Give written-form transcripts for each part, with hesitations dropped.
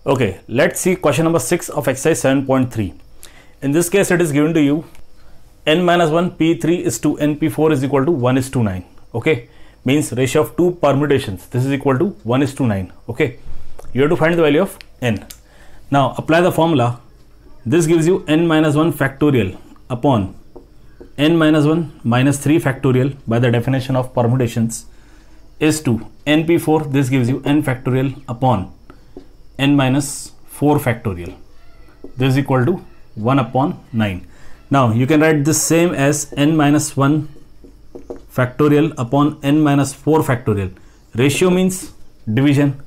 Okay, let's see question number 6 of exercise 7.3. In this case, it is given to you n minus 1 p3 is to np4 is equal to 1 is to 9. Okay, means ratio of two permutations. This is equal to 1 is to 9. Okay, you have to find the value of n. Now apply the formula. This gives you n minus 1 factorial upon n minus 1 minus 3 factorial by the definition of permutations is to np4. This gives you n factorial upon n minus 4 factorial. This is equal to 1 upon 9. Now you can write this same as n minus 1 factorial upon n minus 4 factorial. Ratio means division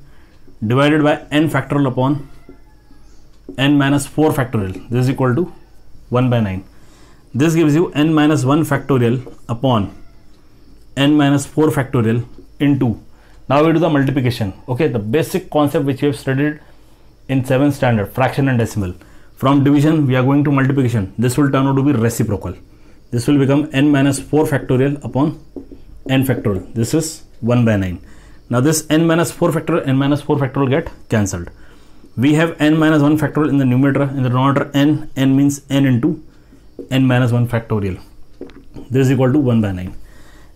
divided by n factorial upon n minus 4 factorial. This is equal to 1 by 9. This gives you n minus 1 factorial upon n minus 4 factorial into, now we do the multiplication. Okay, the basic concept which we have studied in 7th standard, fraction and decimal. From division we are going to multiplication. This will turn out to be reciprocal. This will become n minus 4 factorial upon n factorial. This is 1 by 9. Now this n minus 4 factorial, n minus 4 factorial get cancelled. We have n minus 1 factorial in the numerator, in the denominator n means n into n minus 1 factorial. This is equal to 1 by 9.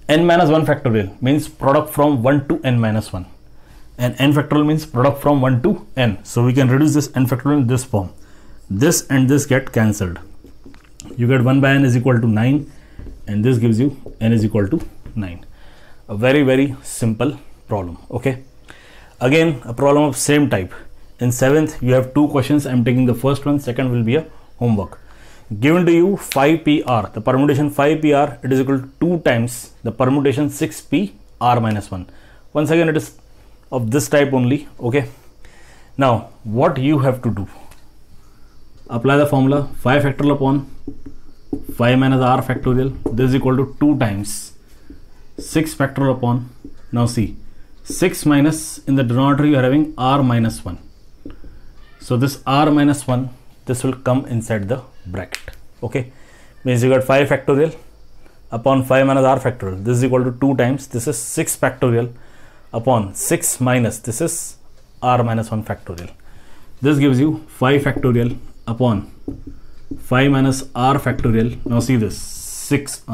N minus 1 factorial means product from 1 to n minus 1, and n factorial means product from 1 to n. So we can reduce this n factorial in this form. This and this get cancelled. You get 1 by n is equal to 9, and this gives you n is equal to 9. A very simple problem. Okay, again a problem of same type. In 7th you have two questions. I am taking the first one, second will be a homework. Given to you 5pr, the permutation 5pr, it is equal to 2 times the permutation 6pr minus 1. Once again it is of this type only. Okay, now what you have to do, apply the formula 5 factorial upon 5 minus r factorial. This is equal to 2 times 6 factorial upon, now see, 6 minus, in the denominator you are having r minus 1. So this r minus 1, this will come inside the bracket. Okay, means you got 5 factorial upon 5 minus r factorial. This is equal to 2 times, this is 6 factorial upon 6 minus, this is r minus 1 factorial. This gives you 5 factorial upon 5 minus r factorial. Now see this 6,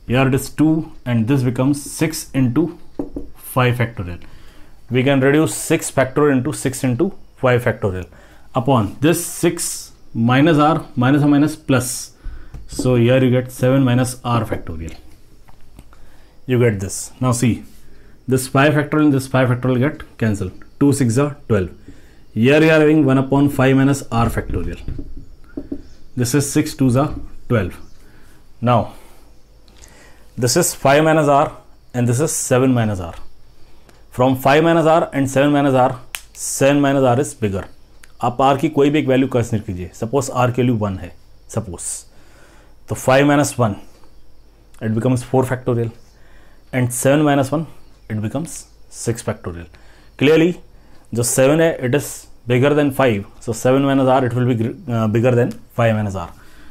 here it is 2, and this becomes 6 into 5 factorial. We can reduce 6 factorial into 6 into 5 factorial upon this 6 minus r minus or minus plus. So here you get 7 minus r factorial. You get this. Now see, this 5 factorial and this 5 factorial get cancelled. 2 6 are 12. Here you are having 1 upon 5 minus r factorial. This is 6 2s are 12. Now this is 5 minus r and this is 7 minus r. From 5 minus r and 7 minus r, 7 minus r is bigger. आप r की कोई भी एक value consider कीजिए. Suppose r की value 1 है, suppose, तो 5 minus 1 it becomes 4 factorial and 7 minus 1 it becomes 6 factorial. Clearly जो 7 है it is bigger than 5, so 7 minus r it will be bigger than 5 minus r.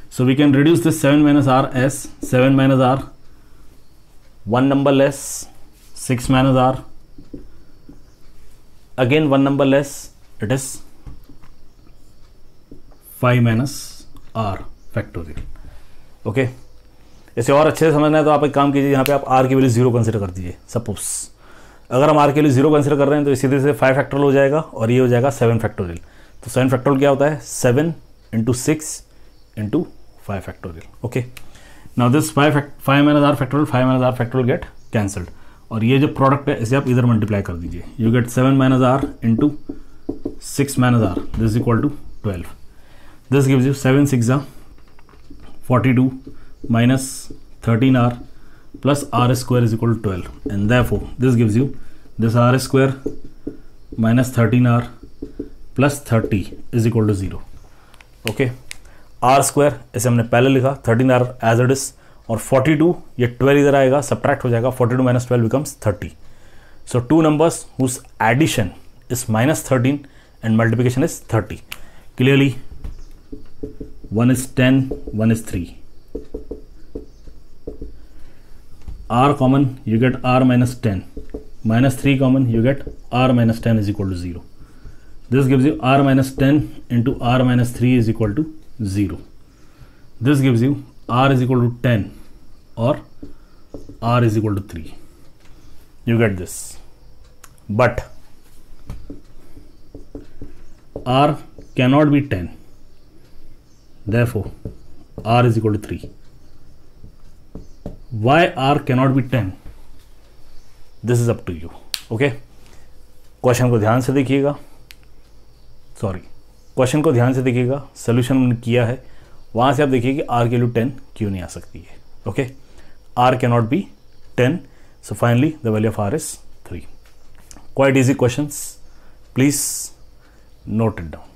So we can reduce this 7 minus r as 7 minus r, 1 number less, 6 minus r, again 1 number less, it is 5 minus r factorial. Okay, इसे और अच्छे से समझना है तो आप एक काम कीजिए, यहाँ पे आप r की वैल्यू 0 कंसिडर कर दीजिए. सपोज अगर हम r की वैल्यू 0 कंसिडर कर रहे हैं तो सीधे से 5 फैक्टोरियल हो जाएगा और ये हो जाएगा 7 फैक्टोरियल. तो 7 फैक्टोरियल क्या होता है? 7 into 6 into 5 factorial. Okay, now this 5 minus r factorial, 5 minus r factorial get cancelled, और ये जो प्रोडक्ट है इसे आप इधर मल्टीप्लाई कर दीजिए. You get 7 minus r into 6 minus r, this is equal to 12. This gives you 7 6 42 minus 13r plus r square is equal to 12, and therefore this gives you this r square minus 13r plus 30 is equal to 0. Okay, r square इसे हमने पहले लिखा, 13r as it is, और 42 ये 12 इधर आएगा, subtract हो जाएगा, 42 minus 12 becomes 30. So two numbers whose addition is minus 13 and multiplication is 30. Clearly 1 is 10, 1 is 3. R common, you get r minus 10. Minus 3 common, you get r minus 10 is equal to 0. This gives you r minus 10 into r minus 3 is equal to 0. This gives you r is equal to 10 or r is equal to 3. You get this. But r cannot be 10. Therefore, r is equal to 3. Why r cannot be 10? This is up to you. Okay? Question को ध्यान से देखिएगा. Question को ध्यान से देखिएगा. Solution मैंने किया है, वहाँ से आप देखिए कि r की वैल्यू 10 क्यों नहीं आ सकती है. Okay, r cannot be 10. So finally the value of r is 3. Quite easy questions. Please note it down.